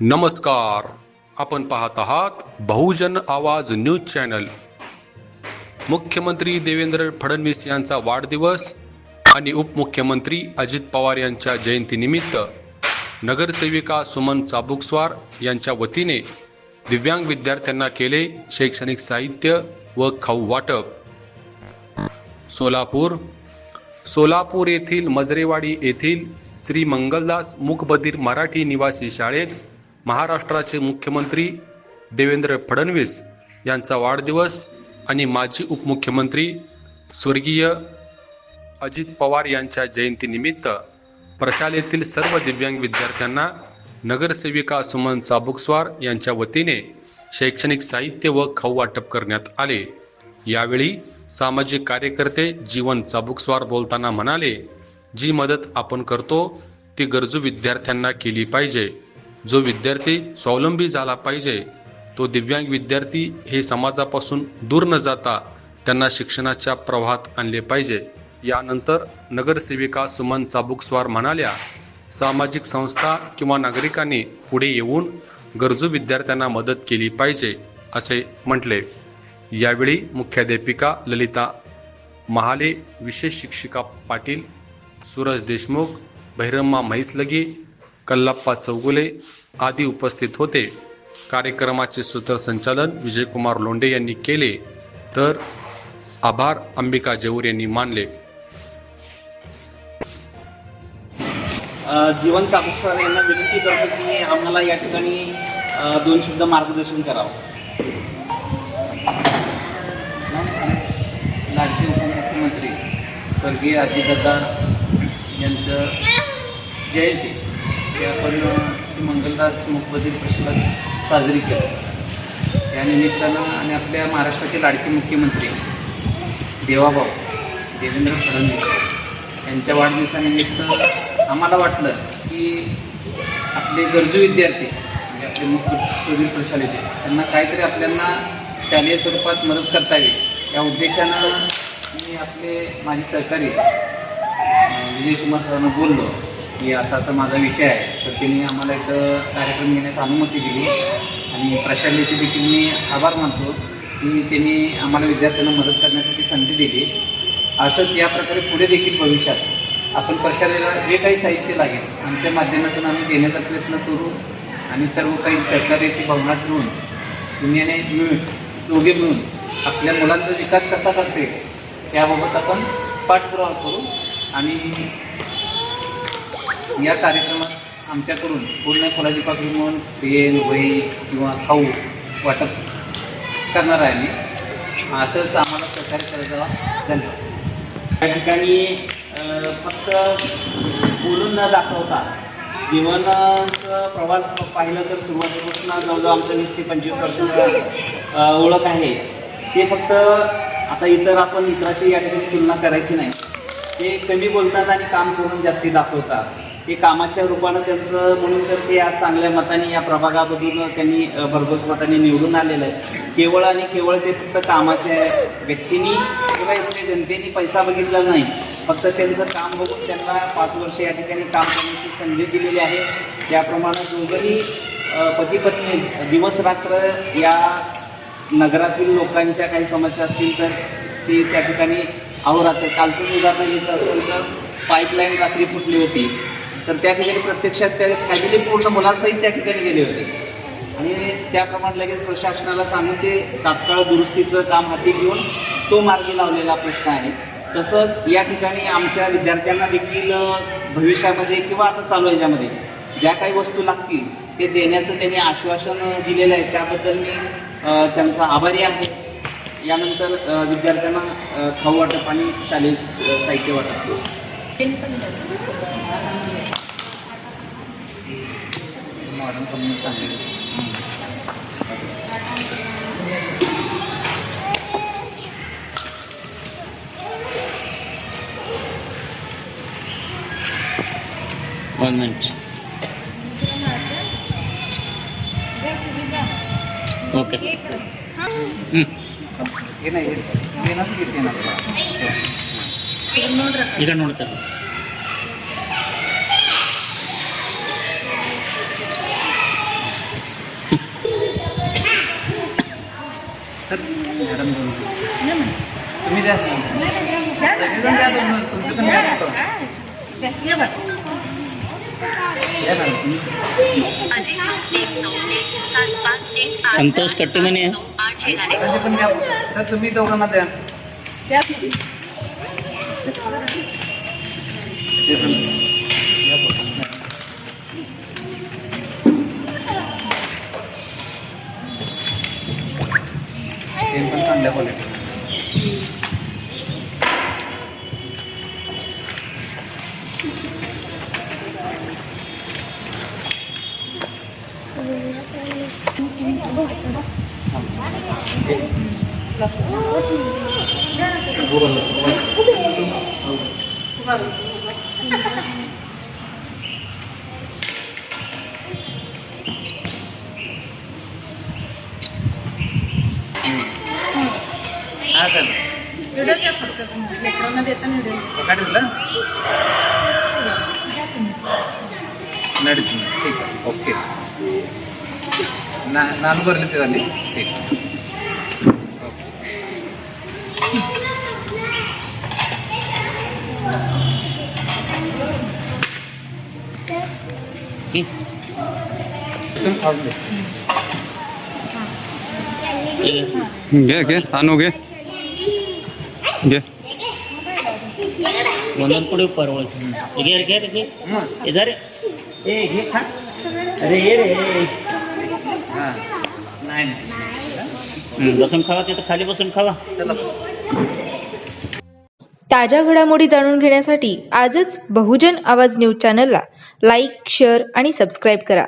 नमस्कार. आपण पाहत आहात बहुजन आवाज न्यूज चॅनल. मुख्यमंत्री देवेंद्र फडणवीस यांचा वाढदिवस आणि उपमुख्यमंत्री अजित पवार यांच्या जयंतीनिमित्त नगरसेविका सुमन चाबुकस्वार यांच्या वतीने दिव्यांग विद्यार्थ्यांना केले शैक्षणिक साहित्य व खाऊ वाटप. सोलापूर येथील मजरेवाडी येथील श्री मंगलदास मूकबधीर मराठी निवासी शाळेत महाराष्ट्राचे मुख्यमंत्री देवेंद्र फडणवीस यांचा वाढदिवस आणि माजी उपमुख्यमंत्री स्वर्गीय अजित पवार यांच्या जयंतीनिमित्त प्रशालेतील सर्व दिव्यांग विद्यार्थ्यांना नगरसेविका सुमन चाबुकस्वार यांच्या वतीने शैक्षणिक साहित्य व खाऊ वाटप करण्यात आले. यावेळी सामाजिक कार्यकर्ते जीवन चाबुकस्वार बोलताना म्हणाले, जी मदत आपण करतो ती गरजू विद्यार्थ्यांना केली पाहिजे. जो विद्यार्थी स्वावलंबी झाला पाहिजे तो दिव्यांग विद्यार्थी हे समाजापासून दूर न जाता त्यांना शिक्षणाच्या प्रवाहात आणले पाहिजे. यानंतर नगरसेविका सुमन चाबुकस्वार म्हणाल्या, सामाजिक संस्था किंवा नागरिकांनी पुढे येऊन गरजू विद्यार्थ्यांना मदत केली पाहिजे असे म्हटले. यावेळी मुख्याध्यापिका ललिता महाले, विशेष शिक्षिका पाटील, सूरज देशमुख, बहिरम्मा म्हैसलगी, कल्लाप्पा चौगुले आदी उपस्थित होते. कार्यक्रमाचे सूत्रसंचालन विजयकुमार लोंढे यांनी केले तर आभार अंबिका जेऊर यांनी मानले. जीवन चाबुकस्वार यांना विनंती करतो की आम्हाला या ठिकाणी 2 शब्द मार्गदर्शन करावं. लाडके उपमुख्यमंत्री स्वर्गीय अजितदादा यांचं जयंती ते आपण श्री मंगलदास मूकबधीर प्रशालेत साजरी केली. या निमित्तानं आणि आपल्या महाराष्ट्राचे लाडके मुख्यमंत्री देवाभाऊ देवेंद्र फडणवीस यांच्या वाढदिवसानिमित्त आम्हाला वाटलं की आपले गरजू विद्यार्थी म्हणजे आपले मूकबधीर प्रशालेचे त्यांना काहीतरी आपल्याला शालेय स्वरूपात मदत करता येईल या उद्देशानं मी आपले माझे सहकारी विजयकुमार सरांना बोललो की असा माझा विषय आहे. तर त्यांनी आम्हाला इथं कार्यक्रम घेण्यास अनुमती दिली आणि प्रशालेचे देखील मी आभार मानतो की त्यांनी आम्हाला विद्यार्थ्यांना मदत करण्यासाठी संधी दिली. असंच या प्रकारे पुढे देखील भविष्यात आपण प्रशालेला जे काही साहित्य लागेल आमच्या माध्यमातून आम्ही देण्याचा प्रयत्न करू आणि सर्व काही सहकार्याची भावना ठेवून दुनियाने दोघे मिळून आपल्या मुलांचा विकास कसा करते याबाबत आपण पाठपुरावा करू आणि या कार्यक्रमात आमच्याकडून पूर्ण फुलाची पाकळी म्हणून पेन, वही किंवा खाऊ वाटप करणार आहे. मी असंच आम्हाला सहकार्य करायचं. धन्यवाद. या ठिकाणी फक्त बोलून न दाखवता जीवनाचा प्रवास पाहिलं तर सुरुवातीपासून जवळजवळ आमचं 20 ते 25 वर्षांचा ओळख आहे. ते फक्त आता आपण इतराशी या ठिकाणी तुलना करायची नाही. ते कमी बोलतात आणि काम करून जास्ती दाखवतात. ते कामाच्या रूपानं त्यांचं म्हणून तर ते आज चांगल्या मताने या प्रभागामधून त्यांनी भरघोस मताने निवडून आलेलं आहे. केवळ आणि केवळ ते फक्त कामाच्या व्यक्तींनी किंवा इथल्या जनतेने पैसा बघितला नाही, फक्त त्यांचं काम बघून त्यांना 5 वर्ष या ठिकाणी काम करण्याची संधी दिलेली आहे. त्याप्रमाणे दोघंही पती पत्नी दिवस रात्र या नगरातील लोकांच्या काही समस्या असतील तर ते त्या ठिकाणी अहोरात्र. कालचंच उदाहरण घ्यायचं असेल तर पाईपलाईन रात्री फुटली होती तर त्या ठिकाणी प्रत्यक्षात त्या फॅमिली पूर्ण मुलासहित त्या ठिकाणी गेले होते आणि त्याप्रमाणे लगेच प्रशासनाला सांगून ते तात्काळ दुरुस्तीचं काम हाती घेऊन तो मार्गी लावलेला प्रश्न आहे. तसंच या ठिकाणी आमच्या विद्यार्थ्यांना देखील भविष्यामध्ये किंवा आता चालू ह्याच्यामध्ये ज्या काही वस्तू लागतील ते देण्याचं त्यांनी आश्वासन दिलेलं आहे. त्याबद्दल मी त्यांचा आभारी आहे. यानंतर विद्यार्थ्यांना खाऊ वाटप आणि शालेय साहित्य वाटप. ओके. ಈಗ ನೋಡ್ತಾರೆ. सर मॅडम तुम्ही द्या सगळेजण द्या दोन तुमचं पण द्या फक्त. द्या मॅडम तुम्ही. संतोष कट्टमने त्यांचे पण द्या सर तुम्ही दोघांना द्या. ते पण चांगल्या क्वालिटी. हा सर काढलं नडीत ठीक आहे ओके नान भरली ते झाली ठीक घे घे आणू घे घे वंदन पुढे परवळ घे घे घे इधर ए घे खा अरे ये रे हां नाही बसून खावा तिथं खाली बसून खावा. चला ताज्या घडामोडी जाणून घेण्यासाठी आजच बहुजन आवाज न्यूज चॅनलला लाईक, शेअर आणि सबस्क्राईब करा.